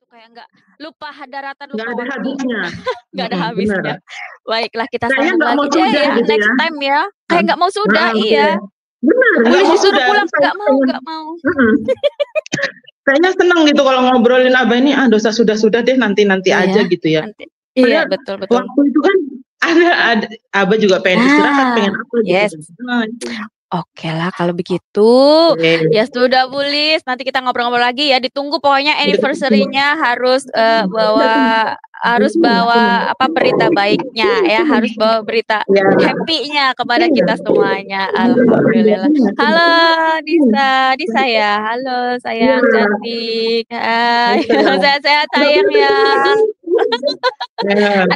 kayak nggak lupa daratan, Nggak lupa ada waktu, habisnya. nggak ada Bener. habisnya. Baiklah, kita Kayaknya sambung nggak mau lagi deh sudah ya, gitu next ya. time ya. Kayak nggak mau sudah, Oke. iya. Benar, nggak Bulis mau disuruh sudah. pulang, Saya pengen, nggak mau. kayaknya seneng gitu kalau ngobrolin Abah ini, dosa sudah deh, nanti aja Iya, gitu ya. nanti. Iya, Padahal betul. waktu itu kan ada Abah juga pengen istirahat, pengen apa gitu Yes. kan. Oke lah kalau begitu. Ya sudah Bu Lis, nanti kita ngobrol-ngobrol lagi ya. Ditunggu pokoknya anniversary-nya harus bawa apa berita baiknya ya, harus bawa berita happy-nya kepada kita semuanya. Alhamdulillah. Halo Nisa ya. Halo sayang cantik. Hai. Sehat-sehat sayang ya.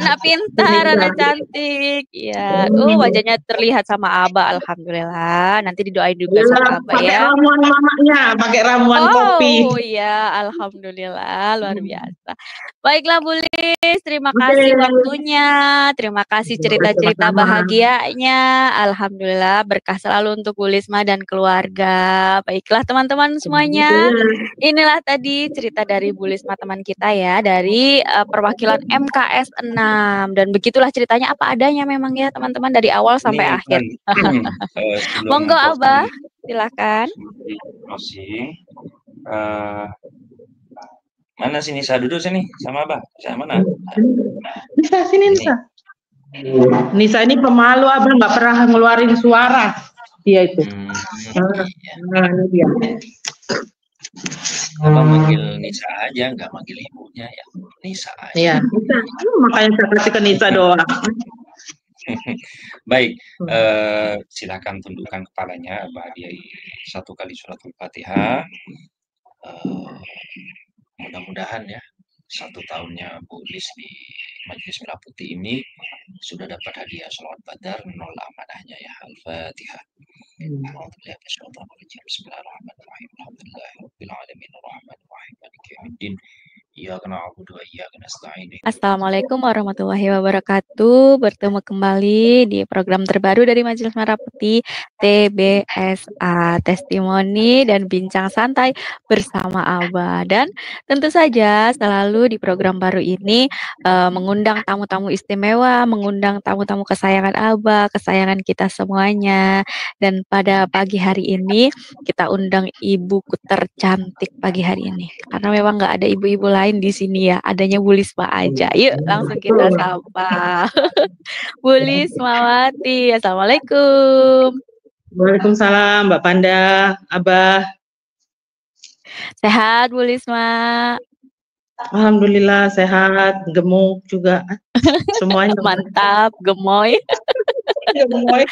Anak pintar, anak cantik. Ya, wajahnya terlihat sama Abah, alhamdulillah. Nanti didoain juga sama Abah Pakai ya. ramuan mamanya, pakai ramuan kopi. Oh iya, alhamdulillah, luar biasa. Baiklah Bu Lis, terima kasih waktunya, terima kasih cerita-cerita bahagianya. Alhamdulillah, berkah selalu untuk Bu Lisma dan keluarga. Baiklah teman-teman semuanya, inilah tadi cerita dari Bu Lisma teman kita ya, dari perwakilan MKS 6. Dan begitulah ceritanya apa adanya memang ya teman-teman, dari awal sampai akhir. Monggo Abah, silakan. Mana sih Nisa, duduk sini sama Abah. Nisa mana? Nisa, sini Nisa. Nisa ini pemalu, Abah nggak pernah ngeluarin suara. Dia itu. Nah, ini dia. Abah manggil Nisa aja, nggak manggil ibunya ya. Nisa aja. Iya, Nisa. Makanya saya kasih ke Nisa doang. Baik, silakan tundukkan kepalanya, Abah satu kali suratul Fatihah. Mudah-mudahan ya 1 tahunnya Bu Lis di Majelis Merah Putih ini sudah dapat hadiah sholawat badar, nol amanahnya ya. Al-Fatihah. Bismillahirrahmanirrahim. Alhamdulillahirabbil alamin arrahmanirrahim maliki yaumiddin. Assalamualaikum warahmatullahi wabarakatuh. Bertemu kembali di program terbaru dari Majelis Merah Putih, TBSA, testimoni dan bincang santai bersama Abah. Dan tentu saja selalu di program baru ini mengundang tamu-tamu istimewa, mengundang tamu-tamu kesayangan Abah, kesayangan kita semuanya. Dan pada pagi hari ini kita undang ibuku tercantik pagi hari ini, karena memang nggak ada ibu-ibu lain di sini ya, adanya Bu Lisma aja. Yuk langsung kita sapa. Bu Lismawati, assalamualaikum. Waalaikumsalam Mbak Panda, Abah. Sehat Bu Lisma? Alhamdulillah sehat, gemuk juga, semuanya. Mantap, gemoy. Gemoy.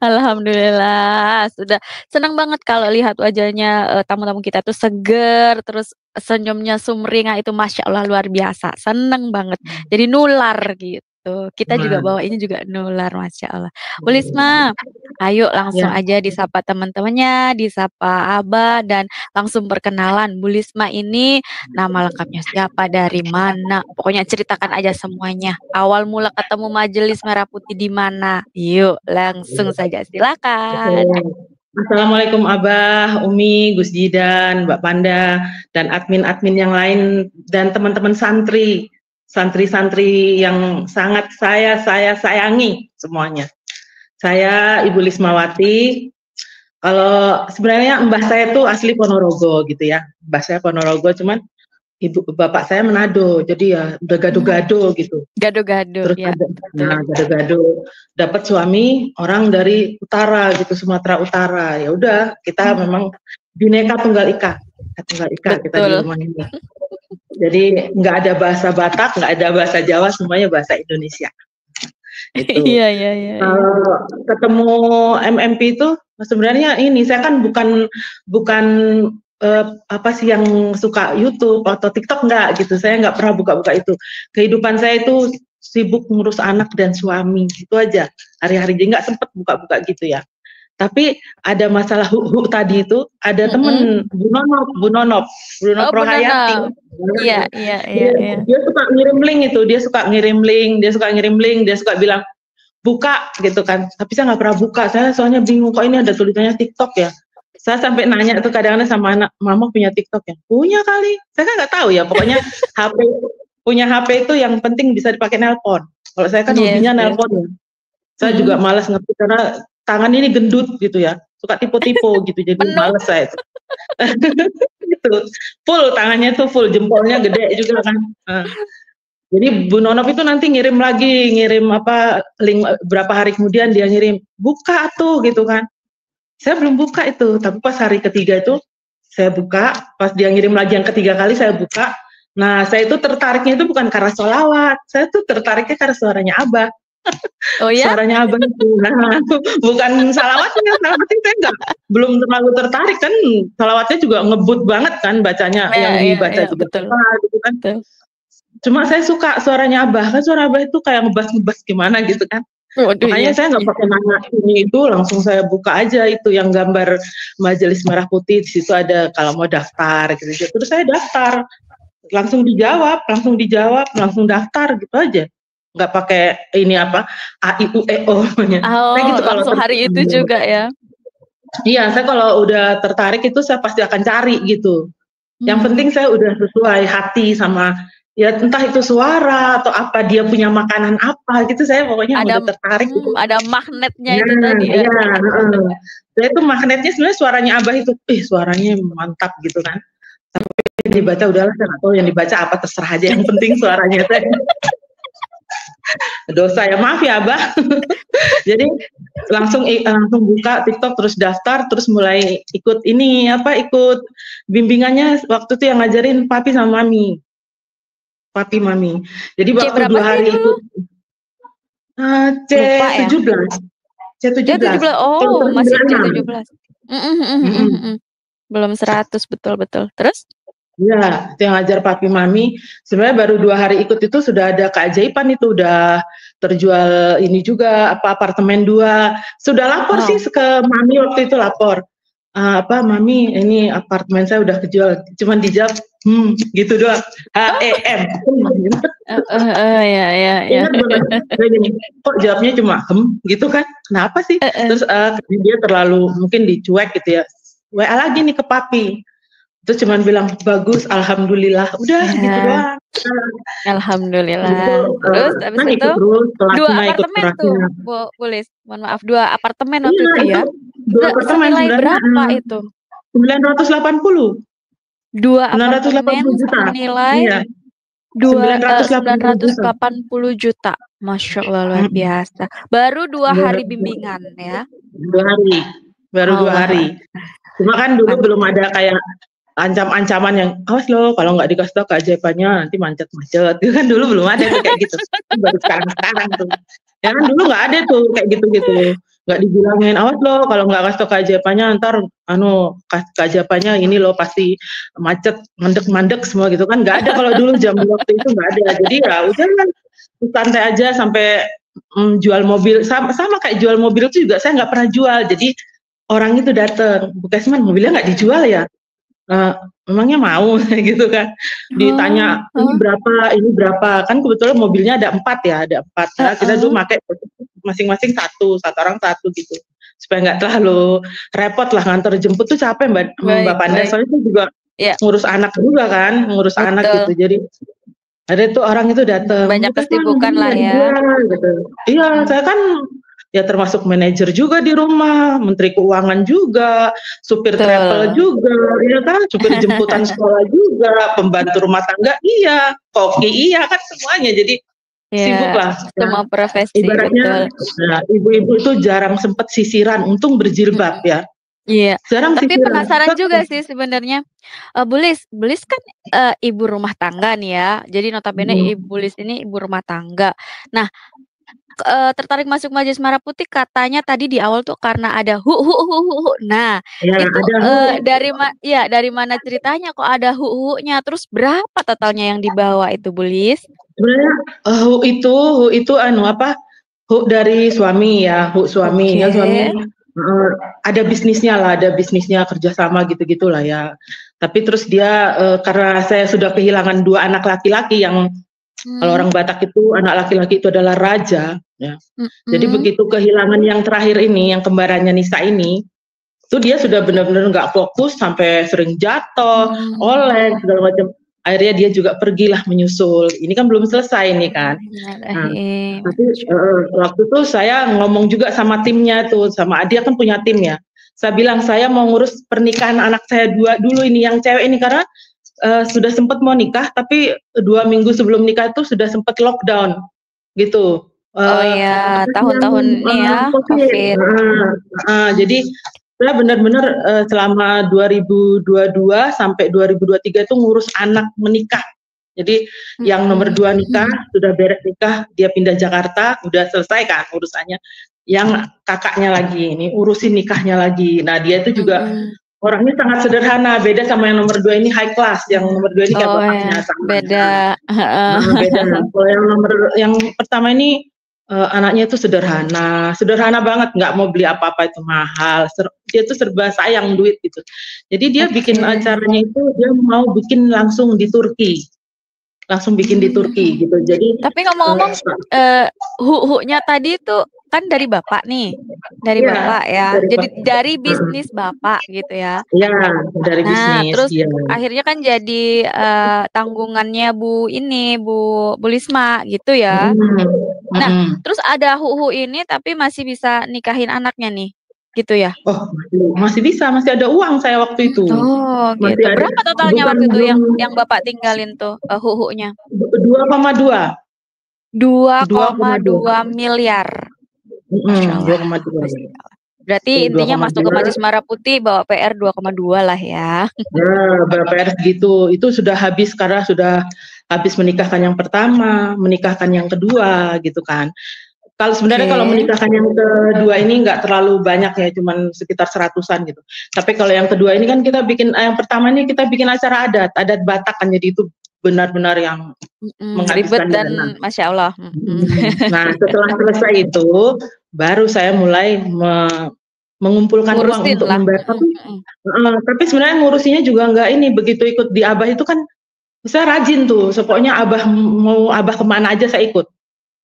Alhamdulillah, sudah senang banget kalau lihat wajahnya tamu-tamu kita tuh seger, terus senyumnya sumringah, itu Masya Allah luar biasa, seneng banget, jadi nular gitu. Kita juga bawa ini juga nular, Masya Allah. Bu Lisma, ayo langsung aja disapa teman-temannya, disapa Abah, dan langsung perkenalan. Bu Lisma ini nama lengkapnya siapa, dari mana, pokoknya ceritakan aja semuanya. Awal mula ketemu Majelis Merah Putih di mana? Yuk langsung saja, silakan. Assalamualaikum Abah, Umi, Gus Jidan, Mbak Panda, dan admin-admin yang lain, dan teman-teman santri-santri yang sangat saya sayangi semuanya. Saya Ibu Lismawati. Kalau sebenarnya mbah saya tuh asli Ponorogo gitu ya. Mbah saya Ponorogo, cuman bapak saya Manado. Jadi ya udah gado-gado gitu. Gado-gado. Terus ya. Gado-gado. Dapat suami orang dari utara gitu, Sumatera Utara. Ya udah, kita memang bineka tunggal ika. Kita di rumah ini. Jadi nggak ada bahasa Batak, nggak ada bahasa Jawa, semuanya bahasa Indonesia. Itu. Iya. Kalau ketemu MMP itu sebenarnya ini saya kan bukan apa sih yang suka YouTube atau TikTok, nggak gitu. Saya nggak pernah buka-buka itu. Kehidupan saya itu sibuk ngurus anak dan suami gitu aja hari-hari, jadi nggak sempet buka-buka gitu ya. Tapi ada masalah tadi itu, ada temen Bu Nonop Rohayati. Iya. Dia suka ngirim link itu, dia suka bilang buka gitu kan. Tapi saya nggak pernah buka, saya soalnya bingung kok ini ada tulisannya TikTok ya. Saya sampai nanya tuh kadang-kadang sama anak, "Mama punya TikTok ya?" "Punya kali." Saya kan nggak tahu ya, pokoknya HP punya HP itu yang penting bisa dipakai nelpon. Kalau saya kan Yes, hobinya yes. nelpon ya. Saya juga malas ngetik karena tangan ini gendut gitu ya, suka tipu-tipu gitu, jadi Penuh. males saya itu. Gitu, full tangannya tuh full, jempolnya gede juga kan. Jadi Bu Nonop itu nanti ngirim link berapa hari kemudian dia ngirim, "Buka tuh," gitu kan. Saya belum buka itu, tapi pas hari ketiga itu saya buka, pas dia ngirim lagi yang ketiga kali saya buka. Nah, saya itu tertariknya itu bukan karena sholawat, saya tuh tertariknya karena suaranya Abah. Oh ya? Suaranya Abah itu. Nah, bukan salawatnya saya belum terlalu tertarik kan, salawatnya juga ngebut banget kan bacanya, yang dibaca juga betul. gitu kan. Betul. Cuma saya suka suaranya Abah, kan suara Abah itu kayak ngebas-ngebas gimana gitu kan. Waduh, Makanya saya nggak pakai nanya ini itu, langsung saya buka aja itu yang gambar Majelis Merah Putih, di situ ada kalau mau daftar gitu. Terus saya daftar, langsung dijawab, langsung daftar gitu aja. Nggak pakai ini apa, A, I, U, E, O-nya. Oh, Saya gitu kalau langsung hari itu juga ya? Iya, saya kalau udah tertarik itu saya pasti akan cari gitu. Yang penting saya udah sesuai hati sama, ya entah itu suara atau apa, dia punya makanan apa gitu, saya pokoknya udah tertarik gitu. Ada magnetnya itu tadi ya? Iya, saya itu magnetnya sebenarnya suaranya Abah itu, suaranya mantap gitu kan. Sampai dibaca udahlah, saya nggak tahu yang dibaca apa, terserah aja, yang penting suaranya saya. Dosa ya, maaf ya Abah. Jadi langsung buka TikTok, terus daftar, terus mulai ikut bimbingannya waktu itu yang ngajarin Papi sama Mami. Jadi waktu 2 hari itu C17. Oh, masih C17. Belum 100, betul. Terus? Iya, yang ngajar Papi Mami. Sebenarnya baru 2 hari ikut itu sudah ada keajaiban, itu udah terjual ini juga, apartemen 2. Sudah lapor sih ke Mami waktu itu, lapor. Mami, ini apartemen saya udah kejual. Cuman dijawab, gitu doang. HEM. Ya. Kok jawabnya cuma gitu kan? Kenapa sih? Terus dia terlalu mungkin dicuek gitu ya. WA lagi nih ke Papi. Terus cuman bilang, bagus, alhamdulillah, udah gitu doang. Alhamdulillah. Gitu, terus habis itu terus, 2 apartemen tuh, boleh, mohon maaf, 2 apartemen waktu itu ya? 2 apartemen senilai berapa itu? 980. 2 apartemen senilai iya. 980 juta. Masya Allah, luar biasa. Baru 2 hari bimbingan ya? 2 hari, baru 2 hari. Cuma kan dulu belum ada kayak ancam-ancaman yang, awas loh kalau nggak dikasih tau keajaibannya nanti macet-macet. Itu kan dulu belum ada tuh kayak gitu. Baru sekarang tuh. Ya kan dulu nggak ada tuh kayak gitu-gitu. Nggak dibilangin, awas loh kalau nggak kasih tau keajaibannya ntar keajaibannya ini loh pasti macet, mandek-mandek semua gitu kan. Nggak ada kalau dulu zaman waktu itu nggak ada. Jadi ya udah kan santai aja sampai jual mobil. Sama kayak jual mobil itu juga saya nggak pernah jual. Jadi orang itu datang, Bu Kesman mobilnya nggak dijual ya? Memangnya mau gitu kan, ditanya ini berapa, kan kebetulan mobilnya ada 4 ya, nah, kita dulu pakai masing-masing satu orang satu gitu, supaya nggak terlalu repot lah nganter jemput tuh capek Mbak Panda, soalnya itu juga ngurus anak juga kan, anak gitu, jadi ada tuh orang itu datang, banyak kesibukan lah ya. Gitu. Iya, saya kan ya termasuk manajer juga di rumah, menteri keuangan juga, supir travel juga, ya kan, supir jemputan sekolah juga, pembantu rumah tangga iya, koki iya kan semuanya, jadi sibuk lah. Semua profesi. Ibaratnya, ibu-ibu itu jarang sempat sisiran, untung berjilbab ya. Iya. Tapi penasaran juga sih sebenarnya, Bulis kan ibu rumah tangga nih ya, jadi notabene Bulis ini ibu rumah tangga. Nah, tertarik masuk Majelis Merah Putih katanya tadi di awal tuh karena ada Nah, itu dari mana ceritanya kok ada nya? Terus berapa totalnya yang dibawa itu, Bulis? Sebenarnya itu dari suami ya, suami ya, suami ada bisnisnya kerjasama gitu-gitulah ya. Tapi terus dia karena saya sudah kehilangan 2 anak laki-laki yang kalau orang Batak itu anak laki-laki itu adalah raja ya. Jadi begitu kehilangan yang terakhir ini, yang kembarannya Nisa ini, Itu dia sudah benar-benar nggak fokus sampai sering jatuh, oleng segala macam. Akhirnya dia juga pergilah menyusul. Ini kan belum selesai nih kan. Nah, tapi waktu itu saya ngomong juga sama timnya tuh, sama dia kan punya tim ya. Saya bilang saya mau ngurus pernikahan anak saya dulu ini yang cewek ini karena sudah sempat mau nikah, tapi 2 minggu sebelum nikah itu sudah sempat lockdown gitu. Oh iya, tahun-tahun ini ya, COVID. Jadi saya benar-benar selama 2022 sampai 2023 itu ngurus anak menikah. Jadi yang nomor 2 nikah, sudah beres nikah, dia pindah Jakarta, udah selesai kan urusannya. Yang kakaknya lagi, ini urusin nikahnya lagi. Nah dia itu juga orangnya sangat sederhana, beda sama yang nomor 2 ini high class. Yang nomor 2 ini kayak bapaknya sama. Beda. Beda. Kalau yang pertama ini anaknya itu sederhana banget, nggak mau beli apa-apa itu mahal. Dia tuh serba sayang duit gitu. Jadi dia bikin acaranya itu dia mau bikin langsung di Turki. Langsung bikin di Turki gitu. Jadi tapi ngomong-ngomong hu-nya tadi itu kan dari Bapak nih. Dari Bapak ya. Jadi dari bisnis Bapak gitu ya. Iya, dari bisnis. Terus akhirnya kan jadi tanggungannya Bu Lisma gitu ya. Nah, terus ada hu ini tapi masih bisa nikahin anaknya nih. Gitu ya? Oh, masih bisa, masih ada uang saya waktu itu. Oh, gitu. Berapa totalnya waktu itu yang Bapak tinggalin tuh hu-nya? 2,2. 2,2 miliar. 2,2. Berarti intinya masuk ke Majelis Merah Putih bawa PR 2,2 lah ya. Bawa PR segitu. Itu sudah habis karena sudah habis menikahkan yang pertama, menikahkan yang kedua gitu kan. Kalau sebenarnya kalau menikahkan yang kedua ini nggak terlalu banyak ya, cuman sekitar 100-an gitu. Tapi kalau yang kedua ini kan kita bikin, yang pertama ini kita bikin acara adat Batak kan, jadi itu benar-benar yang ribet dan Masya Allah. Nah setelah selesai itu, baru saya mulai mengumpulkan uang untuk membayar. Tapi sebenarnya ngurusinya juga nggak ini, begitu ikut di Abah itu kan, saya rajin tuh, pokoknya mau Abah kemana aja saya ikut.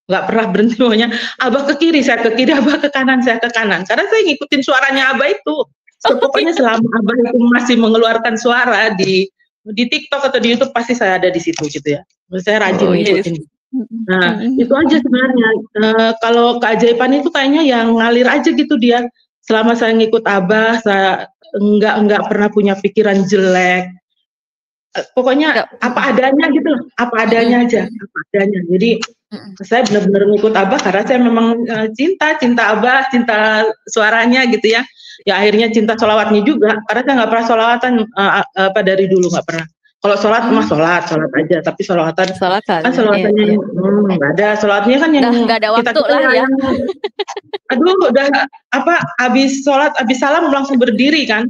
Nggak pernah berhenti, pokoknya Abah ke kiri, saya ke kiri, Abah ke kanan, saya ke kanan. Karena saya ngikutin suaranya Abah itu. Pokoknya selama Abah itu masih mengeluarkan suara di TikTok atau di YouTube, pasti saya ada di situ gitu ya. Saya rajin ngikutin. Nah, itu aja sebenarnya. Kalau keajaiban itu kayaknya yang ngalir aja gitu dia. Selama saya ngikut Abah, saya nggak pernah punya pikiran jelek. Pokoknya apa adanya gitu loh, apa adanya aja, apa adanya. Jadi saya benar-benar ngikut Abah karena saya memang cinta Abah, cinta suaranya gitu ya. Ya akhirnya cinta sholawatnya juga, karena saya nggak pernah sholawatan dari dulu nggak pernah. Kalau sholat mah sholat aja, tapi sholawatan kan sholawatannya nggak ada, sholatnya kan yang nggak ada waktu lah ya. Aduh udah habis sholat, habis salam langsung berdiri kan,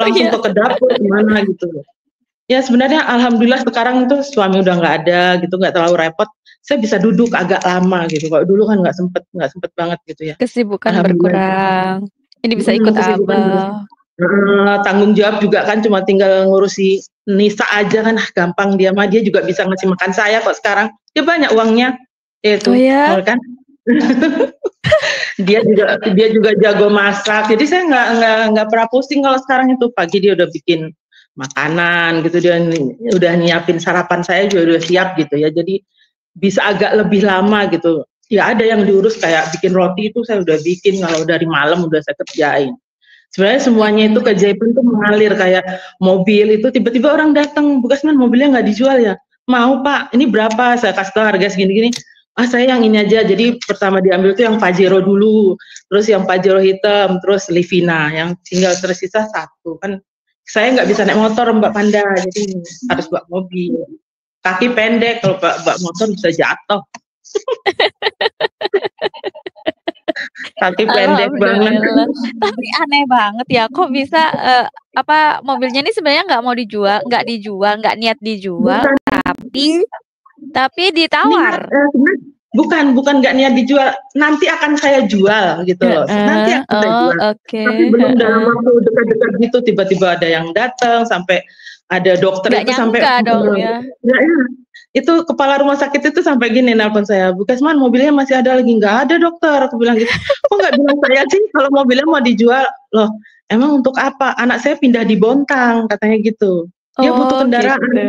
langsung ke dapur gimana gitu. Ya sebenarnya alhamdulillah sekarang itu suami udah nggak ada gitu, nggak terlalu repot. Saya bisa duduk agak lama gitu. Kalau dulu kan nggak sempet banget gitu ya. Kesibukan berkurang. Ini bisa ikut Abah. Tanggung jawab juga kan cuma tinggal ngurusi Nisa aja kan, gampang dia juga bisa ngasih makan saya kok sekarang. Dia banyak uangnya. Itu kan. dia juga jago masak. Jadi saya nggak pernah pusing kalau sekarang itu. Pagi dia udah bikin makanan gitu, dia udah nyiapin sarapan saya juga udah siap gitu ya, jadi bisa agak lebih lama gitu ya. Ada yang diurus kayak bikin roti itu saya udah bikin, kalau dari malam udah saya kerjain. Sebenarnya semuanya itu keajaiban tuh mengalir. Kayak mobil itu tiba-tiba orang datang, Bu Kasman mobilnya nggak dijual ya, mau Pak, ini berapa, saya kasih tahu harga segini-gini, saya yang ini aja. Jadi pertama diambil tuh yang Pajero dulu, terus yang Pajero hitam, terus Livina, yang tinggal tersisa satu kan. Saya nggak bisa naik motor Mbak Panda, jadi harus bawa mobil. Kaki pendek, kalau bawa motor bisa jatuh. Kaki pendek banget. Tapi aneh banget ya, kok bisa mobilnya ini sebenarnya nggak niat dijual, tapi ditawar. Bukan nggak niat dijual, nanti akan saya jual gitu loh. Nanti akan saya jual. Tapi belum dalam waktu dekat-dekat gitu, tiba-tiba ada yang datang, sampai ada dokter gak itu sampai dong, ya. Itu kepala rumah sakit itu sampai gini nelpon saya, Bu Kasman mobilnya masih ada lagi? Nggak ada dokter, aku bilang gitu. Kok nggak bilang saya sih kalau mobilnya mau dijual? Loh emang untuk apa? Anak saya pindah di Bontang katanya gitu. Dia butuh Oh kendaraan. gitu.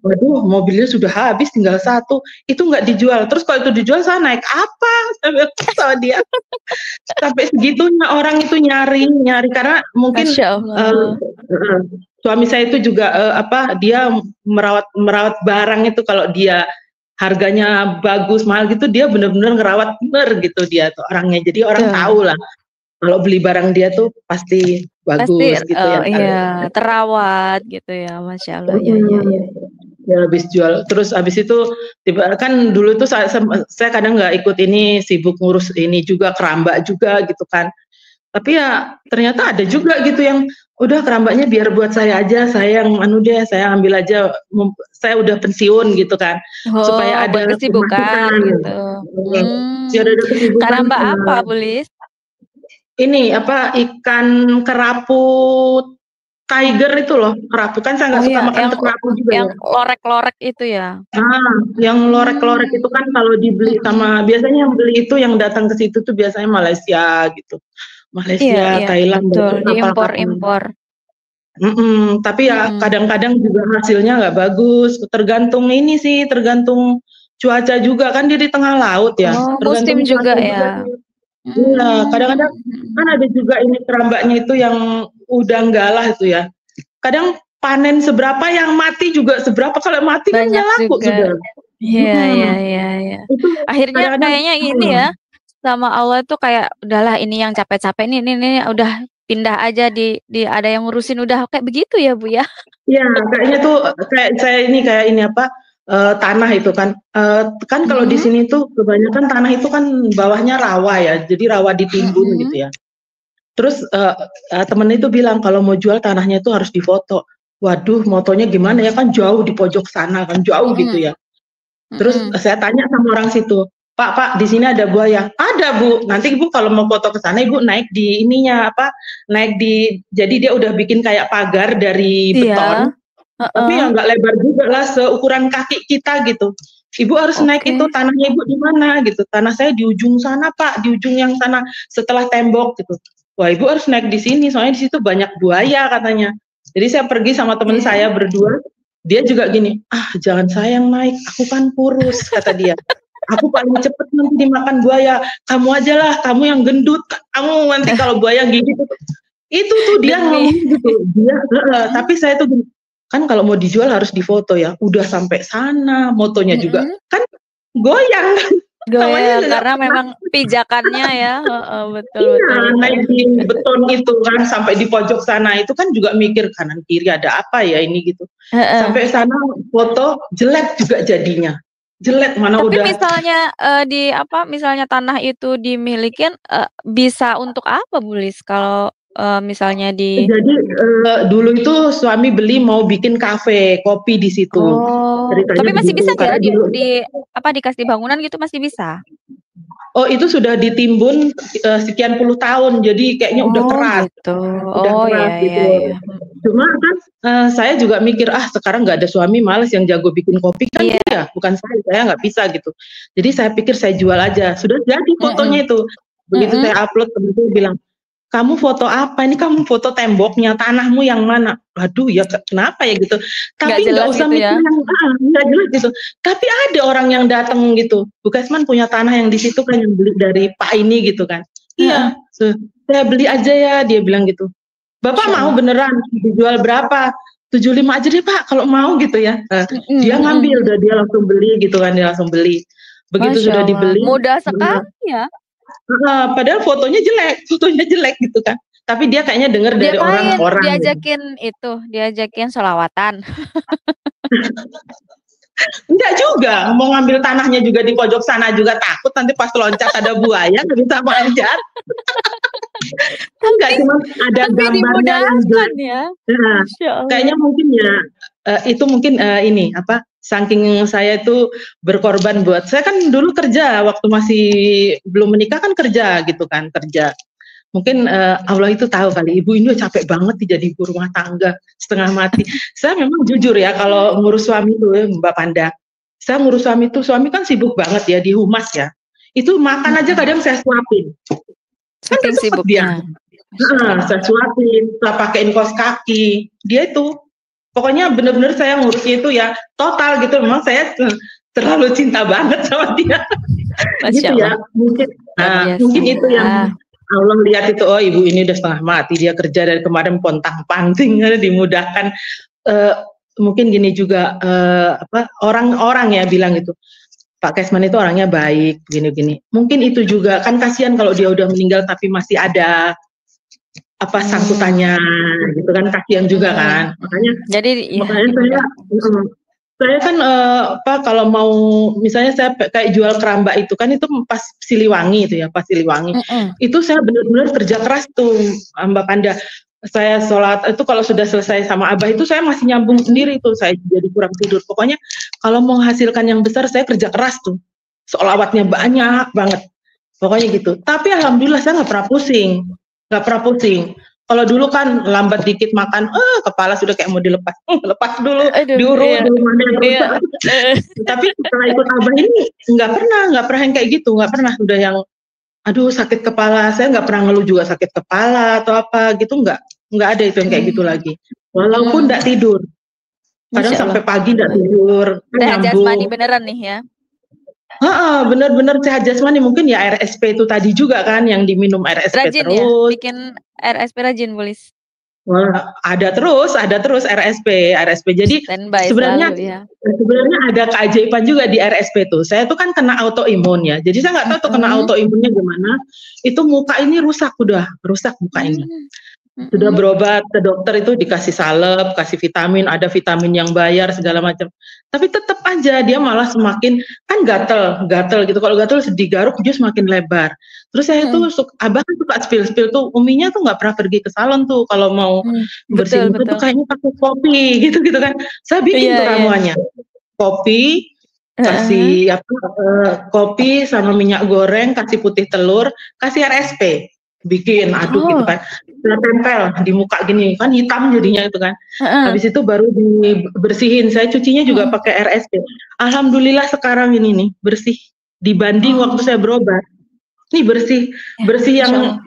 Waduh, mobilnya sudah habis, tinggal satu. Itu nggak dijual. Terus kalau itu dijual, saya naik apa? Saya bilang sama dia. Sampai segitunya orang itu nyari karena mungkin Masya Allah. suami saya itu juga dia merawat barang itu, kalau dia harganya bagus mahal gitu, dia benar-benar ngerawat bener gitu dia tuh orangnya. Jadi orang tahu lah kalau beli barang dia tuh pasti bagus gitu ya. Iya, terawat gitu ya, Masya Allah. Ya. Ya habis jual, terus habis itu tiba kan dulu tuh saya kadang nggak ikut ini, sibuk ngurus ini juga, keramba juga gitu kan. Tapi ya ternyata ada juga gitu yang udah kerambanya biar buat saya aja, saya yang saya ambil aja, saya udah pensiun gitu kan, supaya ada kesibukan gitu. Biar ada kesibukan. Keramba apa, Bu Lis? Ini ikan kerapu tiger itu loh, kerapu kan saya nggak suka makan kerapu juga. Yang lorek-lorek itu ya? Yang lorek-lorek itu kan kalau dibeli sama, biasanya yang beli itu yang datang ke situ tuh biasanya Malaysia gitu, Malaysia, Thailand, betul, diimpor-impor. Tapi ya kadang-kadang juga hasilnya nggak bagus, tergantung ini sih, tergantung cuaca juga kan, dia di tengah laut ya. Musim juga ya. Iya, kadang-kadang kan ada juga ini kerambanya itu yang udah galah itu ya. Kadang panen seberapa, yang mati juga seberapa, kalau mati kan nggak laku juga. Iya. Akhirnya kayaknya ini ya, sama Allah tuh kayak udahlah ini yang capek-capek ini udah pindah aja di ada yang ngurusin, udah kayak begitu ya Bu ya. Iya, kayaknya tuh kayak ini tanah itu kan, kan kalau di sini tuh kebanyakan tanah itu kan bawahnya rawa ya, jadi rawa ditimbun gitu ya. Terus temen itu bilang kalau mau jual tanahnya itu harus difoto. Waduh, motonya gimana ya, kan jauh di pojok sana kan, jauh gitu ya. Terus saya tanya sama orang situ, Pak, di sini ada buaya. Ada Bu, nanti Ibu kalau mau foto ke sana Ibu naik di ininya jadi dia udah bikin kayak pagar dari beton. Tapi yang nggak lebar juga lah, seukuran kaki kita gitu. Ibu harus naik itu, tanahnya Ibu di mana gitu. Tanah saya di ujung sana Pak, di ujung yang sana setelah tembok gitu. Wah, Ibu harus naik di sini, soalnya di situ banyak buaya katanya. Jadi saya pergi sama teman saya berdua, dia juga gini, jangan saya yang naik, aku kan kurus kata dia. Aku paling cepet nanti dimakan buaya. Kamu aja lah, kamu yang gendut, kamu nanti kalau buaya gigit itu tuh dia ngomong gitu. Tapi saya tuh gini, kan kalau mau dijual harus difoto ya, udah sampai sana, motonya juga kan goyang karena memang pijakannya ya. Betul. Naik di beton itu kan sampai di pojok sana, itu kan juga mikir kanan kiri ada apa ya ini gitu. Sampai sana foto jelek juga jadinya, jelek mana. Tapi udah. Misalnya misalnya tanah itu dimilikin, bisa untuk apa Bu Lis kalau misalnya Jadi dulu itu suami beli mau bikin kafe kopi di situ. Tapi masih bisa ya dikasih bangunan gitu, masih bisa? Oh, itu sudah ditimbun sekian puluh tahun, jadi kayaknya udah keras. Gitu. Udah keras gitu. Cuma kan saya juga mikir, sekarang nggak ada suami, males, yang jago bikin kopi kan dia, bukan saya nggak bisa gitu. Jadi saya pikir saya jual aja. Sudah jadi fotonya itu. Begitu saya upload, temen-temen bilang, kamu foto apa? Ini kamu foto temboknya, tanahmu yang mana? Aduh ya, kenapa ya gitu. Tapi nggak usah mikir nggak jelas gitu. Tapi ada orang yang datang gitu, Bu Kesman punya tanah yang di situ kan, yang beli dari Pak ini gitu kan. Iya, saya beli aja ya, dia bilang gitu. Bapak mau beneran dijual berapa? 75 aja deh Pak, kalau mau gitu ya. Dia ngambil, dia langsung beli gitu kan, dia langsung beli. Begitu sudah dibeli. Mudah sekali ya. Padahal fotonya jelek gitu kan. Tapi dia kayaknya dengar dari orang-orang. Diajakin sholawatan. Enggak juga, mau ngambil tanahnya juga di pojok sana juga takut nanti pas loncat ada buaya nggak bisa manjat. Enggak, cuma ada gambarnya yang jelas. Ya. Kayaknya mungkin ya itu mungkin ini saking saya itu berkorban buat, saya kan dulu kerja waktu masih belum menikah kan, kerja gitu kan, kerja. Mungkin Allah itu tahu kali, ibu ini udah capek banget jadi ibu rumah tangga, setengah mati. Saya memang jujur ya, kalau ngurus suami itu Mbak Panda, saya ngurus suami itu, suami kan sibuk banget ya di humas ya, itu makan aja kadang saya suapin. Saking sibuknya. Saya suapin, saya pakein kaos kaki. Dia itu, pokoknya bener-bener saya ngurusnya itu ya total gitu. Memang saya terlalu cinta banget sama dia. Gitu ya. Mungkin itu yang Allah lihat itu, oh ibu ini udah setengah mati, dia kerja dari kemarin pontang-panting, dimudahkan. Mungkin gini juga orang-orang ya bilang gitu, Pak Kesman itu orangnya baik, gini-gini. Mungkin itu juga kan kasihan kalau dia udah meninggal tapi masih ada sangkutannya gitu kan, kasihan juga kan. Makanya saya kan kalau mau misalnya saya kayak jual keramba itu kan itu pas Siliwangi itu ya, pas Siliwangi. Itu saya benar-benar kerja keras tuh Mbak Panda. Saya sholat itu kalau sudah selesai sama Abah itu saya masih nyambung sendiri tuh, saya jadi kurang tidur. Pokoknya kalau mau menghasilkan yang besar saya kerja keras tuh. Sholawatnya banyak banget. Pokoknya gitu. Tapi alhamdulillah saya nggak pernah pusing. Kalau dulu kan lambat dikit makan, kepala sudah kayak mau dilepas. Lepas dulu, diurut dulu mana. Tapi setelah ikut Abah ini nggak pernah yang kayak gitu, nggak pernah. Udah yang aduh sakit kepala, saya nggak pernah ngeluh juga sakit kepala atau apa gitu, nggak ada itu yang kayak gitu lagi. Walaupun nggak tidur, kadang sampai pagi nggak tidur. Sehat jasmani beneran nih ya. Bener-bener sehat jasmani. Mungkin ya RSP itu tadi juga kan yang diminum RSP rajin terus. Ya? Bikin RSP rajin, Bulis. Wah, ada terus RSP. Jadi sebenarnya ada keajaiban juga di RSP tuh. Saya tuh kan kena autoimun ya. Jadi saya nggak tahu tuh kena autoimunnya gimana. Itu muka ini rusak muka ini. Sudah berobat ke dokter itu dikasih salep, kasih vitamin, ada vitamin yang bayar segala macam. Tapi tetap aja dia malah semakin kan gatel gitu. Kalau gatel digaruk dia semakin lebar. Terus saya tuh Abah kan suka spill tuh, Uminya tuh nggak pernah pergi ke salon tuh kalau mau bersihin itu kayaknya pakai kopi gitu kan. Saya bikin tuh ramuannya. Kopi, kasih kopi sama minyak goreng, kasih putih telur, kasih RSP. Bikin aduk gitu kan, saya tempel di muka gini kan hitam jadinya itu kan. Habis itu baru dibersihin, saya cucinya juga pakai RSP. Alhamdulillah sekarang ini nih bersih dibanding waktu saya berobat. Ini bersih yang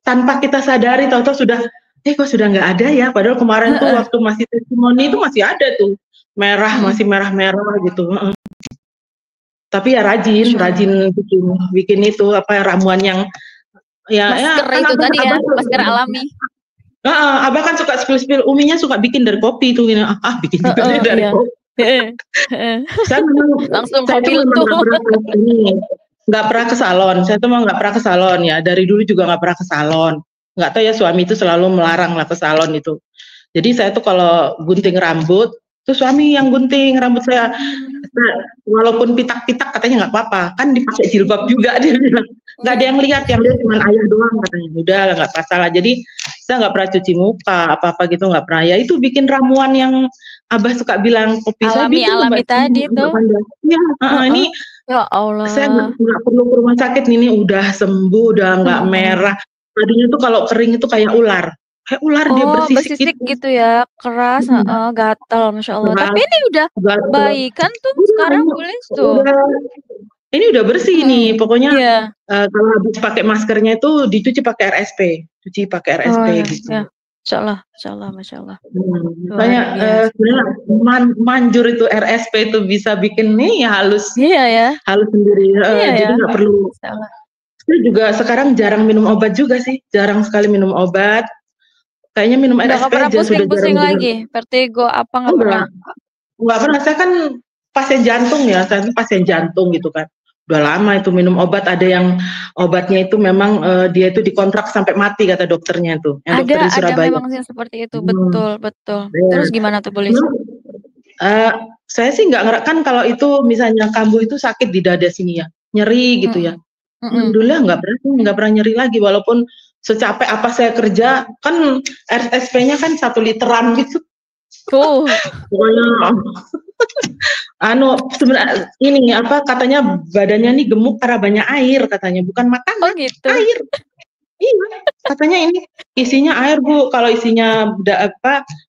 tanpa kita sadari, tahu-tahu sudah kok sudah nggak ada ya, padahal kemarin tuh waktu masih testimoni itu masih ada tuh merah, masih merah-merah gitu. Tapi ya rajin bikin itu ramuan yang masker itu tadi ya, masker alami. Abah kan suka spill, Uminya suka bikin dari kopi itu gini. Bikin juga dari kopi. Saya memang langsung kopi itu nggak pernah ke salon. Saya tuh nggak pernah ke salon ya. Dari dulu juga nggak pernah ke salon. Nggak tahu ya, suami itu selalu melarang lah ke salon itu. Jadi saya tuh kalau gunting rambut, tuh suami yang gunting rambut saya. Walaupun pitak-pitak katanya nggak apa-apa, kan dipakai jilbab juga dia bilang. Nggak ada yang lihat cuma ayah doang katanya. Udah nggak masalah. Jadi saya nggak pernah cuci muka apa gitu, nggak pernah. Ya itu bikin ramuan yang Abah suka bilang kopi alami tadi tuh. Ya, ini ya Allah. Saya nggak perlu ke rumah sakit, ini udah sembuh, udah nggak merah. Tadinya tuh kalau kering itu kayak ular dia bersisik gitu ya, keras, gatal, masya Allah. Tapi ini udah baik kan tuh sekarang, Bulis tuh. Ini udah bersih nih, pokoknya kalau habis pakai maskernya itu dicuci pakai RSP, gitu. Ya. Insya Allah, masya Allah. Makanya sebenarnya manjur itu RSP itu bisa bikin nih halus, halus sendiri. Jadi nggak perlu. Saya juga sekarang jarang minum obat juga sih, jarang sekali minum obat. Kayaknya minum RSP aja sudah pusing lagi, vertigo apa nggak pernah? Nggak pernah. Saya kan pasien jantung ya, saya itu pasien jantung gitu kan. Udah lama itu minum obat, ada yang obatnya itu memang dia itu dikontrak sampai mati kata dokternya itu. Dokter di Surabaya. Ada memang seperti itu, betul. Terus gimana tuh, Bulis? Saya sih nggak kan kalau itu misalnya kambuh itu sakit di dada sini ya, nyeri gitu ya. Alhamdulillah nggak pernah nyeri lagi, walaupun secapek apa saya kerja, kan RSP-nya kan 1 literan gitu. Pokoknya sebenarnya ini katanya badannya nih gemuk karena banyak air katanya, bukan makanan. Gitu. Air. Iya, katanya ini isinya air Bu. Kalau isinya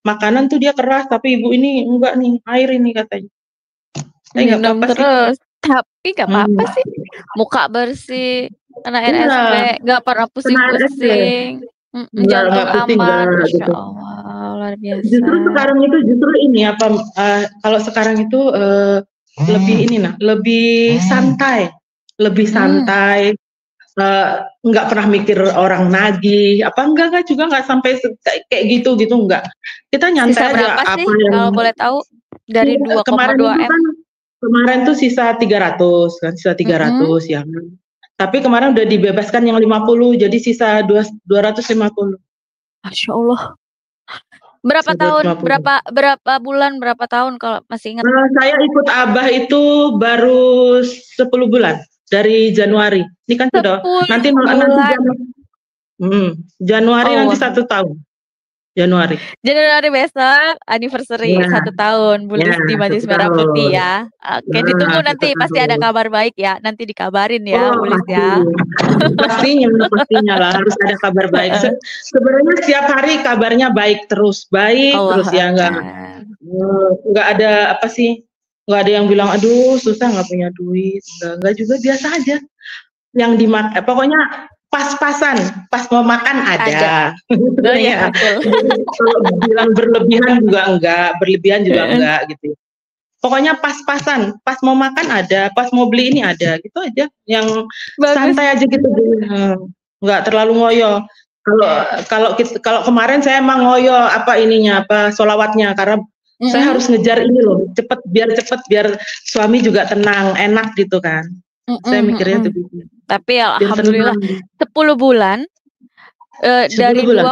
makanan tuh dia keras, tapi Ibu ini enggak nih, air ini katanya. Enggak apa-apa terus. Tapi enggak apa-apa sih. Muka bersih, kena RSP, enggak pernah pusing-pusing. nggak Jantung pusing aman, nggak Masya gitu. Allah, luar biasa. Justru sekarang itu justru ini apa? Kalau sekarang itu lebih ini lebih santai, lebih santai. Nggak pernah mikir orang nagih apa enggak juga nggak sampai kayak gitu enggak, kita nyantai Sisa aja berapa sih apa yang kalau boleh tahu dari 2,2 M? kemarin tuh sisa 300 kan, sisa 300 ya. Tapi kemarin udah dibebaskan yang 50, jadi sisa 250. Masya Allah. Berapa Sisa tahun, 250. berapa bulan, berapa tahun kalau masih ingat? Saya ikut Abah itu baru 10 bulan dari Januari. Ini kan sudah 10 nanti bulan. Januari nanti Allah. 1 tahun. Januari besok anniversary ya, 1 tahun Bulis ya, di 1 Majelis Merah Putih tahun. ya. Oke, ditunggu Nah, 1 nanti pasti ada tahun. kabar baik ya. Nanti dikabarin ya, Oh, Bulis pasti. ya. Pastinya lah harus ada kabar baik. Sebenarnya setiap hari kabarnya baik terus Allah ya, nggak ada apa sih, nggak ada yang bilang aduh susah nggak punya duit, nggak juga, biasa aja. Yang pokoknya pas-pasan, pas mau makan ada. Oh, ya, betul. Kalau bilang berlebihan juga enggak gitu. Pokoknya pas-pasan, pas mau makan ada, pas mau beli ini ada, gitu aja. Yang santai aja gitu, nggak terlalu ngoyo. Kalau kemarin saya emang ngoyo sholawatnya, karena saya harus ngejar ini loh, biar suami juga tenang, enak gitu kan. Saya mikirnya tuh gitu. Tapi alhamdulillah 10 bulan dari 2,2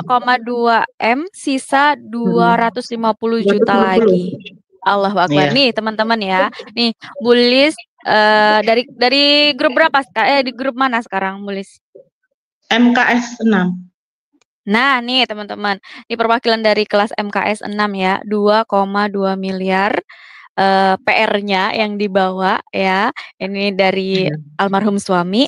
M sisa 250 juta lagi. Allahu Akbar. Nih teman-teman ya. Nih Bulis dari grup berapa? Di grup mana sekarang Bulis? MKS 6. Nah, nih teman-teman, ini perwakilan dari kelas MKS 6 ya, 2,2 miliar PR-nya yang dibawa ya. Ini dari almarhum suami.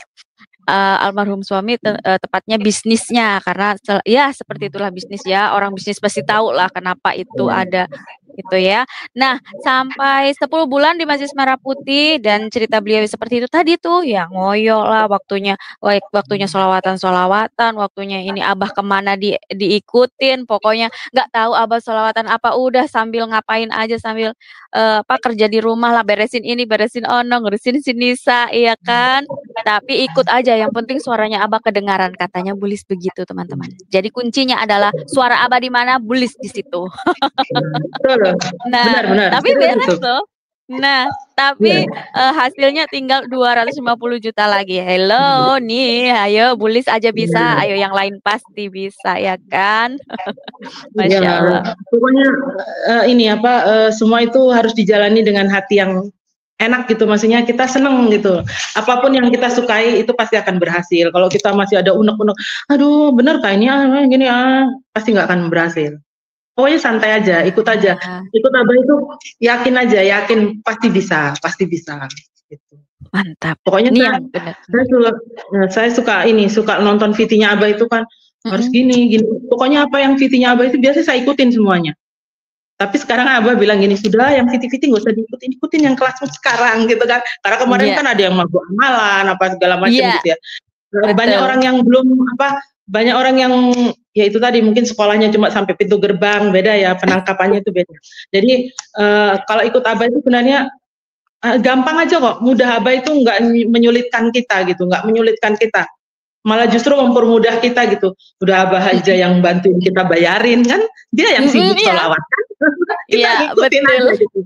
Almarhum suami tepatnya bisnisnya, karena ya seperti itulah bisnis ya, orang bisnis pasti tahu lah kenapa itu ada gitu ya. Nah, sampai 10 bulan di Majelis Merah Putih dan cerita beliau seperti itu tadi tuh ya, ngoyo lah waktunya sholawatan, waktunya ini Abah kemana diikutin, pokoknya nggak tahu Abah sholawatan apa, udah sambil ngapain aja, sambil kerja di rumah lah, beresin ini, beresin ono, ngurusin si Nisa, iya kan, tapi ikut aja, yang penting suaranya Abah kedengaran, katanya Bulis begitu teman-teman. Jadi kuncinya adalah suara Abah di mana, Bulis di situ. Nah, benar. Tapi beres loh. Nah, tapi hasilnya tinggal 250 juta lagi. Hello nih, ayo Bulis aja bisa, ayo yang lain pasti bisa ya kan. Masya Allah. Pokoknya semua itu harus dijalani dengan hati yang enak gitu, maksudnya kita seneng gitu. Apapun yang kita sukai itu pasti akan berhasil. Kalau kita masih ada unek-unek, aduh bener kah ini gini pasti nggak akan berhasil. Pokoknya santai aja, ikut aja. Ikut Abah itu yakin pasti bisa gitu. Mantap. Pokoknya saya suka nonton VT-nya Abah itu kan, harus gini. Pokoknya apa yang VT-nya Abah itu biasa saya ikutin semuanya. Tapi sekarang Abah bilang gini, sudah yang VT nggak usah ikutin yang kelasmu sekarang gitu kan. Karena kemarin kan ada yang mabuk amalan apa segala macam gitu ya. Banyak orang yang banyak orang yang ya itu tadi mungkin sekolahnya cuma sampai pintu gerbang, beda ya, penangkapannya itu beda. Jadi kalau ikut Abah itu sebenarnya gampang aja kok, mudah. Abah itu nggak menyulitkan kita gitu, nggak menyulitkan kita, malah justru mempermudah kita gitu. Udah Abah aja yang bantuin kita bayarin kan, dia yang sibuk sholawat kan. Kita ngikutin aja gitu.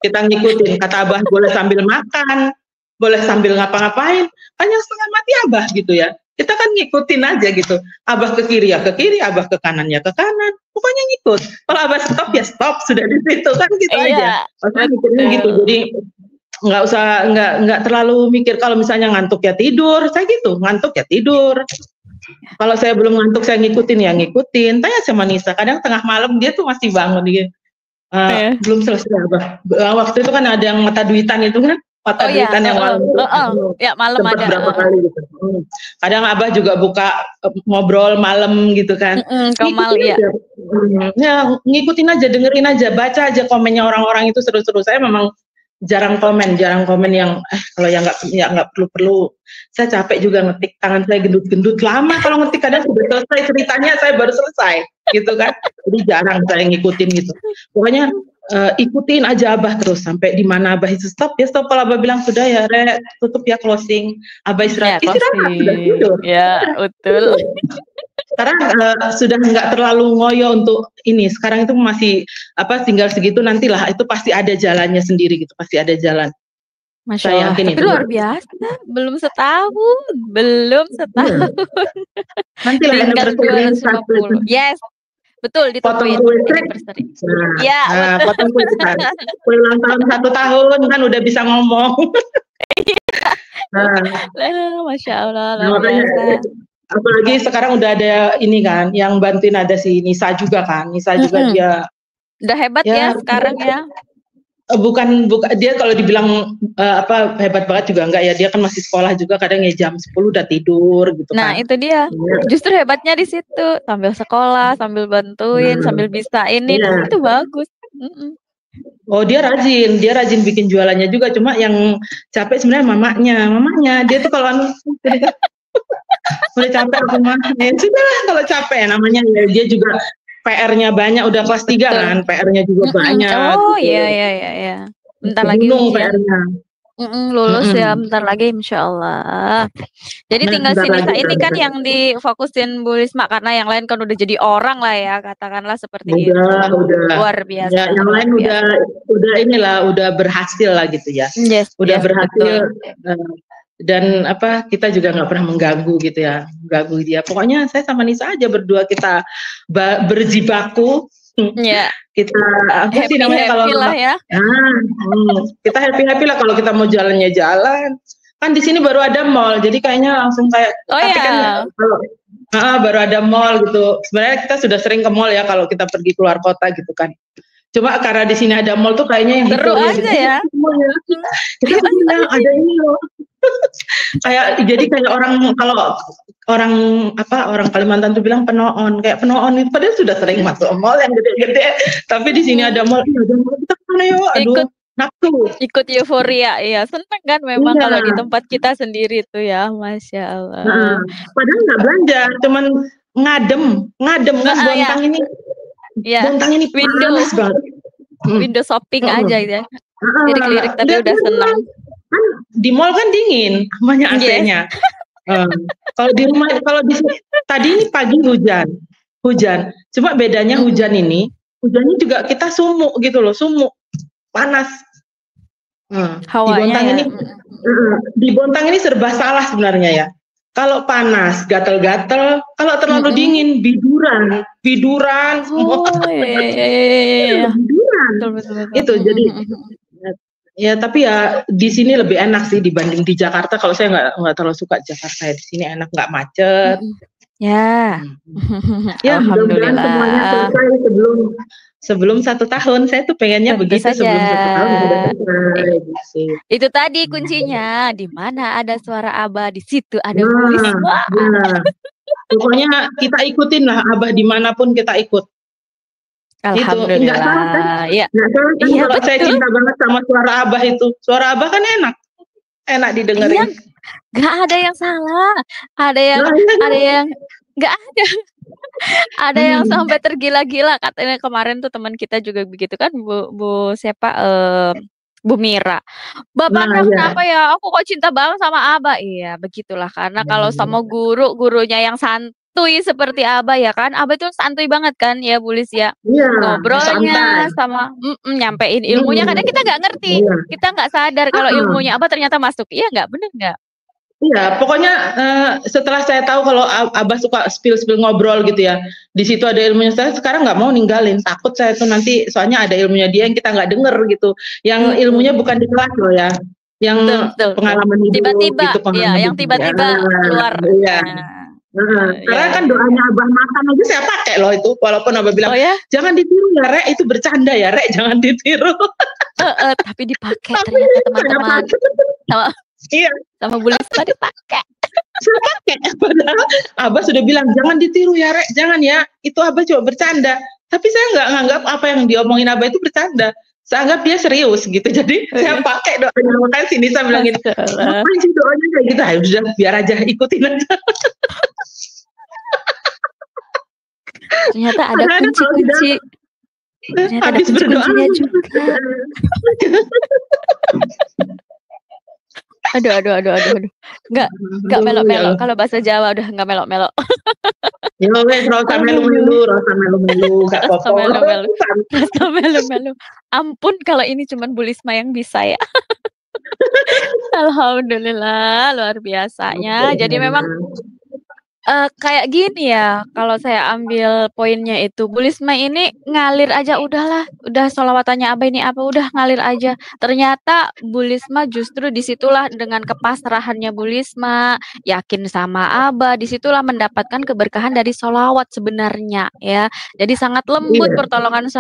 Kita ngikutin, kata Abah boleh sambil makan, boleh sambil ngapa-ngapain, hanya setengah mati Abah gitu ya. Kita kan ngikutin aja gitu. Abah ke kiri ya ke kiri, Abah ke kanan ya ke kanan. Pokoknya ngikut. Kalau Abah stop ya stop, sudah di situ kan gitu aja. Maksudnya gitu. Jadi nggak terlalu mikir. Kalau misalnya ngantuk ya tidur, saya gitu. Ngantuk ya tidur. Kalau saya belum ngantuk saya ngikutin ya ngikutin. Tanya sama Nisa. Kadang tengah malam dia tuh masih bangun dia. Belum selesai Abah. Waktu itu kan ada yang mata duitan itu kan. Duitan yang malam malam ada berapa kali gitu. Kadang Abah juga buka ngobrol malam gitu kan. Ngikutin aja, dengerin aja, baca aja komennya orang-orang itu seru-seru. Saya memang jarang komen yang kalau yang nggak perlu. Saya capek juga ngetik, tangan saya gendut-gendut, lama kalau ngetik, kadang sudah selesai ceritanya saya baru selesai gitu kan. Jadi jarang saya ngikutin gitu. Pokoknya ikutin aja Abah terus sampai di mana Abah itu stop ya stop. Kalau Abah bilang sudah ya Re, tutup ya, closing, Abah istirahat. Ya, Istirahat sudah closing. tidur. Ya, betul. Sekarang sudah nggak terlalu ngoyo untuk ini. Sekarang itu masih tinggal segitu, nantilah itu pasti ada jalannya sendiri gitu, pasti ada jalan. Masya Saya Allah, yakin tapi itu. luar biasa, belum setahun. Nantilah Tinggal anniversary 250. Yes, betul, potong ditungguin kue cake. anniversary. Nah, Ya, betul. potong kue kan. Kue ulang tahun 1 tahun kan udah bisa ngomong. Masya Allah, Nah, luar makanya, biasa. apalagi sekarang udah ada ini kan, yang bantuin, ada si Nisa juga kan. Nisa juga dia udah hebat ya sekarang ya. Bukan dia kalau dibilang hebat banget juga enggak ya, dia kan masih sekolah juga, kadang ya jam 10 udah tidur gitu kan. Nah itu dia, justru hebatnya di situ, sambil sekolah, sambil bantuin, sambil bisa ini, itu bagus. Oh dia rajin bikin jualannya juga, cuma yang capek sebenarnya mamanya, dia tuh kalau udah capek aku mah, ya sudah kalau capek namanya ya, dia juga PR-nya banyak, udah kelas 3 kan, PR-nya juga banyak. Oh iya. Bentar lagi PR-nya. Lulus ya, bentar lagi insya Allah. Jadi tinggal si Nisa ini kan yang difokusin Bu Risma, karena yang lain kan udah jadi orang lah ya, katakanlah seperti itu. Udah. Luar biasa. Ya, yang lain udah berhasil lah gitu ya. Udah berhasil. Dan kita juga nggak pernah mengganggu gitu ya, mengganggu dia. Pokoknya saya sama Nisa aja berdua, kita berjibaku. Ya. Kita sih namanya kalau lah ya. Kita happy lah kalau kita mau jalannya jalan. Kan di sini baru ada mall, jadi kayaknya langsung kayak. Kan baru ada mall gitu. Sebenarnya kita sudah sering ke mall ya kalau kita pergi keluar kota gitu kan. Cuma karena di sini ada mall tuh kayaknya yang seru aja gitu. Ya. Kita bilang ada ini loh. Kayak kalau orang Kalimantan tuh bilang penoon, kayak penoon itu padahal sudah sering masuk mall yang gede-gede, tapi di sini ada mall, kita kemana yuk, aduh nafsu, ikut euforia, iya seneng kan memang kalau di tempat kita sendiri tuh ya, Masya Allah. Padahal nggak belanja, cuman ngadem kan Bontang ini, Bontang ini panas banget, window shopping aja ya, lirik-lirik tapi udah seneng. Kan di mall kan dingin, namanya AC-nya. Kalau di rumah, tadi ini pagi hujan. Cuma bedanya hujannya juga kita sumuk gitu loh, panas. Hawanya di Bontang ini serba salah sebenarnya ya. Kalau panas gatel-gatel, kalau terlalu dingin biduran. Biduran. Betul. Itu jadi. Ya tapi ya di sini lebih enak sih dibanding di Jakarta. Kalau saya nggak terlalu suka Jakarta, di sini enak, nggak macet. Ya. Ya mudah-mudahan semuanya selesai sebelum 1 tahun. Saya tuh pengennya begitu saja. Sebelum 1 tahun sudah selesai. Itu tadi kuncinya, di mana ada suara Abah, di situ ada Bu Risma. Pokoknya kita ikutin lah Abah dimanapun kita ikut. Alhamdulillah. Itu enggak salah kan? Iya, kalau saya cinta banget sama suara Abah itu. Suara Abah kan enak didengerin. Iya, enggak ada yang salah. Ada yang enggak ada. Ada yang sampai tergila-gila, katanya kemarin tuh teman kita juga begitu kan, Bu siapa Bu Mira. Bapaknya kenapa ya? Aku kok cinta banget sama Abah. Iya, begitulah, karena kalau sama gurunya yang santuy seperti Abah ya kan, Abah itu santuy banget kan ya Bu Lis ya, ngobrolnya sama nyampein ilmunya, kadang kita nggak ngerti, kita nggak sadar kalau ilmunya Abah ternyata masuk. Iya nggak, bener nggak? Iya, pokoknya setelah saya tahu kalau Abah suka spill ngobrol gitu ya, di situ ada ilmunya, saya sekarang nggak mau ninggalin, takut saya tuh nanti, soalnya ada ilmunya dia yang kita nggak denger gitu, yang ilmunya bukan di kelas loh ya, yang pengalaman hidup tiba-tiba gitu, yang tiba-tiba keluar. Karena kan doanya Abah makan aja saya pakai loh itu, walaupun Abah bilang jangan ditiru ya Rek, itu bercanda ya Rek, jangan ditiru. Tapi dipakai ternyata teman-teman. Sama Bu Risma dipakai. Saya pakai, padahal Abah sudah bilang jangan ditiru ya Rek, jangan ya, itu Abah cuma bercanda. Tapi saya nggak nganggap apa yang diomongin Abah itu bercanda. saya anggap dia serius gitu. Jadi saya pakai doanya, makanya si Nisa bilang gini, Masya Allah. ngapain sih doanya kayak gitu? Ayo udah biar aja ikutin aja. Ternyata ada Kadang-kadang kalau sudah kunci-kunci. Ternyata ada habis berdoa kunci-kuncinya juga. Aduh. Nggak melok-melok. Kalau bahasa Jawa udah nggak melok-melok. Ya wes, rasa melu-melu, gak Rasa apa-apa. melu-melu. Rasa melu-melu. Ampun kalau ini cuman Bu Lisma yang bisa ya. Alhamdulillah, luar biasanya. Jadi memang kayak gini ya, kalau saya ambil poinnya itu, Bu Lisma ini ngalir aja udahlah, udah sholawatannya Abah ini apa, udah ngalir aja. Ternyata Bu Lisma justru disitulah dengan kepasrahannya Bu Lisma, yakin sama Abah, disitulah mendapatkan keberkahan dari sholawat sebenarnya ya. Jadi sangat lembut pertolongan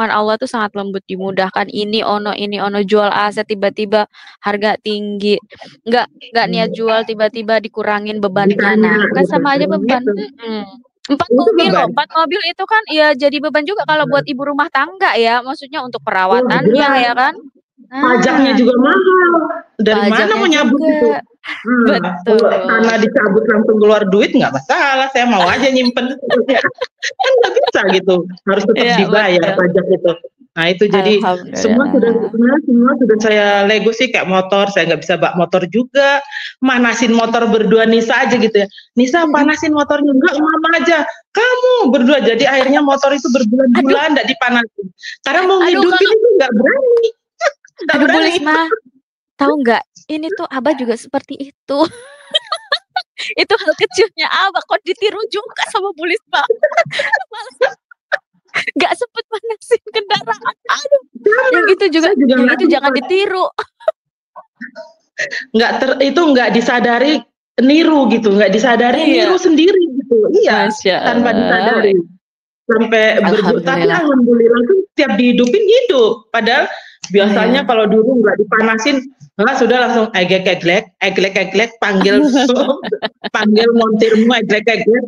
Allah tuh sangat lembut, dimudahkan ini ono jual aset tiba-tiba harga tinggi, nggak niat jual tiba-tiba dikurangin bebannya. Nah, kan sama aja beban. Empat mobil itu kan ya jadi beban juga kalau buat ibu rumah tangga ya, maksudnya untuk perawatannya ya kan. Pajaknya juga mahal. Dari mana mau nyabut itu? Betul. Karena dicabut langsung keluar duit nggak masalah. Saya mau aja nyimpen. Kan nggak bisa gitu. Harus tetap dibayar pajak itu. Nah itu jadi semua sudah saya lego sih kayak motor. Saya nggak bisa bak motor juga. Manasin motor berdua Nisa aja gitu ya. Nisa panasin motornya, enggak mama aja. Kamu berdua, jadi akhirnya motor itu berbulan-bulan nggak dipanasin. Karena mau ngidupin itu nggak berani. Aduh Bu Lisma, tahu nggak? Ini tuh Abah juga seperti itu. Itu hal kecilnya Abah kok ditiru juga sama Bu Lisma. Nggak sempet panasin kendaraan. Aduh, yang itu jangan ditiru. Itu nggak disadari niru gitu, nggak disadari niru sendiri gitu. Iya, tanpa disadari. Sampai tapi alhamdulillah tuh tiap dihidupin hidup. Padahal biasanya kalau dulu nggak dipanasin, sudah langsung eglek panggil montirmu,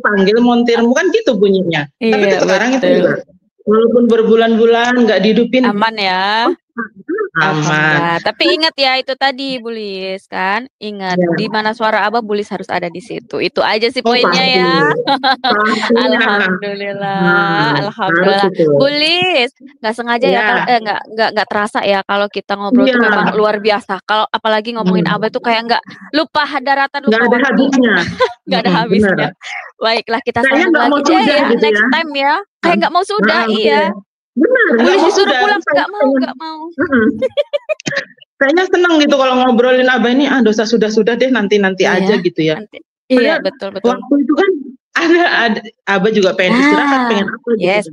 panggil montirmu kan gitu bunyinya. Tapi sekarang itu enggak. Walaupun berbulan-bulan nggak dihidupin, aman ya. Aman. Tapi ingat ya itu tadi Bu Lis kan, ingat di mana suara Abah Bu Lis harus ada di situ. Itu aja sih poinnya ya. Alhamdulillah. Bu Lis, nggak sengaja ya, nggak terasa ya kalau kita ngobrol tuh memang luar biasa. Kalau apalagi ngomongin Abah tuh kayak nggak lupa daratan, lupa waktu. Nggak ada habisnya. Baiklah kita sambung lagi aja ya next time ya. Kayak nggak mau sudah, iya. Benar, boleh disuruh pulang, nggak mau. Kayaknya seneng gitu kalau ngobrolin Abah ini, dosa sudah deh nanti aja gitu ya. Iya betul. Waktu itu kan ada Abah juga pengen istirahat, pengen apa gitu.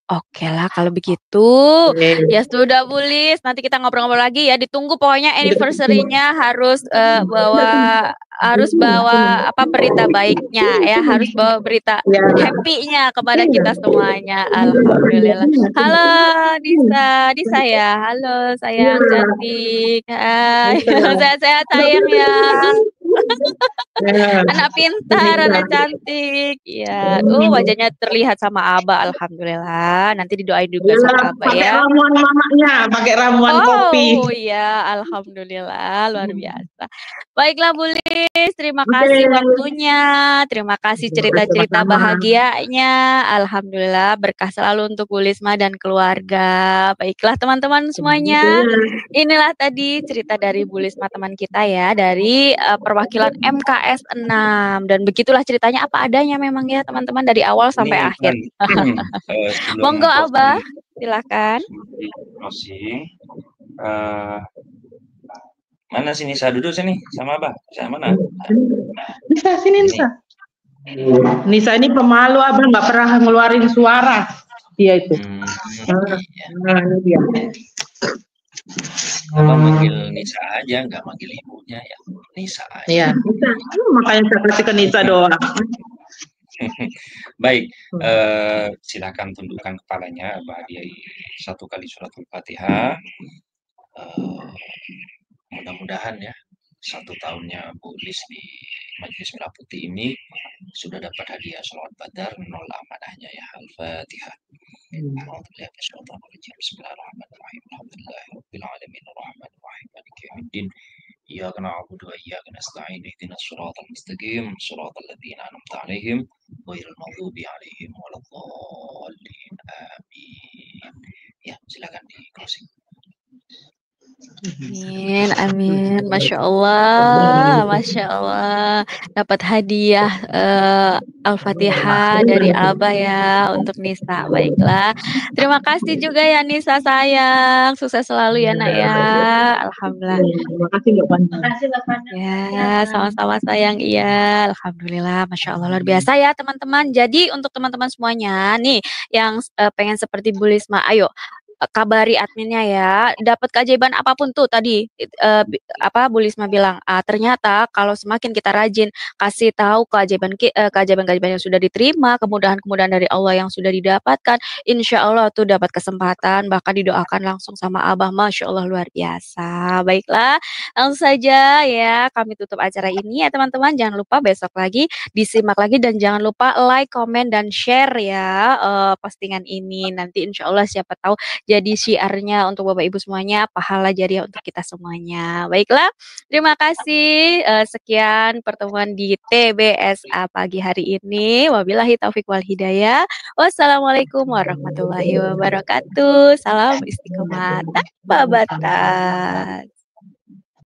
Oke lah kalau begitu. Ya sudah Bu Lis, nanti kita ngobrol-ngobrol lagi ya. Ditunggu pokoknya anniversary-nya harus bawa berita baiknya ya, harus bawa berita happy-nya kepada kita semuanya. Alhamdulillah. Halo Nisa ya. Halo sayang cantik. Hai. Sehat-sehat sayang ya. Anak pintar, anak cantik. Ya, wajahnya terlihat sama Abah, alhamdulillah. Nanti didoain juga sama Abah ya. Pakai ramuan mamanya, pakai ramuan kopi. Oh iya, alhamdulillah, luar biasa. Baiklah Bu Lis, terima kasih waktunya, terima kasih cerita-cerita bahagianya. Alhamdulillah, berkah selalu untuk Bu Lisma dan keluarga. Baiklah teman-teman semuanya, inilah tadi cerita dari Bu Lisma teman kita ya, dari perwakilan MKS 6, dan begitulah ceritanya apa adanya memang ya teman-teman dari awal sampai akhir. Monggo Abah, silakan. Mana sini Nisa duduk sini sama Abah, sama mana? Nisa sini Nisa. Nisa ini pemalu Abah, nggak pernah ngeluarin suara dia itu. Ini dia. Abah manggil Nisa aja, nggak manggil ibunya ya. Nisa aja. Iya, makanya saya kasih ke Nisa doang. Baik, silakan tundukkan kepalanya, Abah hadiahi 1 kali suratul Fatihah. Mudah-mudahan ya 1 tahunnya Bu Lis di Majelis Merah Putih ini sudah dapat hadiah sholawat badar 0 amanahnya ya. Al-Fatihah. Bismillahirrahmanirrahim. Alhamdulillahirabbil alamin arrahmanir rahim maliki yaumiddin. Iyyaka na'budu wa iyyaka nasta'in ihdinas siratal mustaqim siratal ladzina an'amta 'alaihim ghairil maghdubi 'alaihim waladdallin. Amin. Ya, silakan di closing. Amin, amin. Masya Allah, Masya Allah. Dapat hadiah Al-Fatihah dari Abah ya untuk Nisa. Baiklah. Terima kasih juga ya Nisa sayang. Sukses selalu ya nak ya. Alhamdulillah. Terima kasih Mbak Fana. Ya, sama-sama sayang. Iya, Alhamdulillah. Masya Allah luar biasa ya teman-teman. Jadi untuk teman-teman semuanya nih yang pengen seperti Bu Lisma, ayo kabari adminnya ya. Dapat keajaiban apapun tuh tadi apa Bu Lisma bilang, ternyata kalau semakin kita rajin kasih tahu keajaiban-keajaiban yang sudah diterima, kemudahan-kemudahan dari Allah yang sudah didapatkan, insya Allah tuh dapat kesempatan, bahkan didoakan langsung sama Abah. Masya Allah luar biasa. Baiklah, langsung saja ya kami tutup acara ini ya teman-teman. Jangan lupa besok lagi disimak lagi dan jangan lupa like, komen, dan share ya postingan ini. Nanti insya Allah siapa tahu jadi syiarnya untuk Bapak Ibu semuanya, pahala jariah untuk kita semuanya. Baiklah, terima kasih. Sekian pertemuan di TBSA pagi hari ini. Wabillahi taufik wal hidayah. Wassalamualaikum warahmatullahi wabarakatuh. Salam istiqomah. Tak babatas.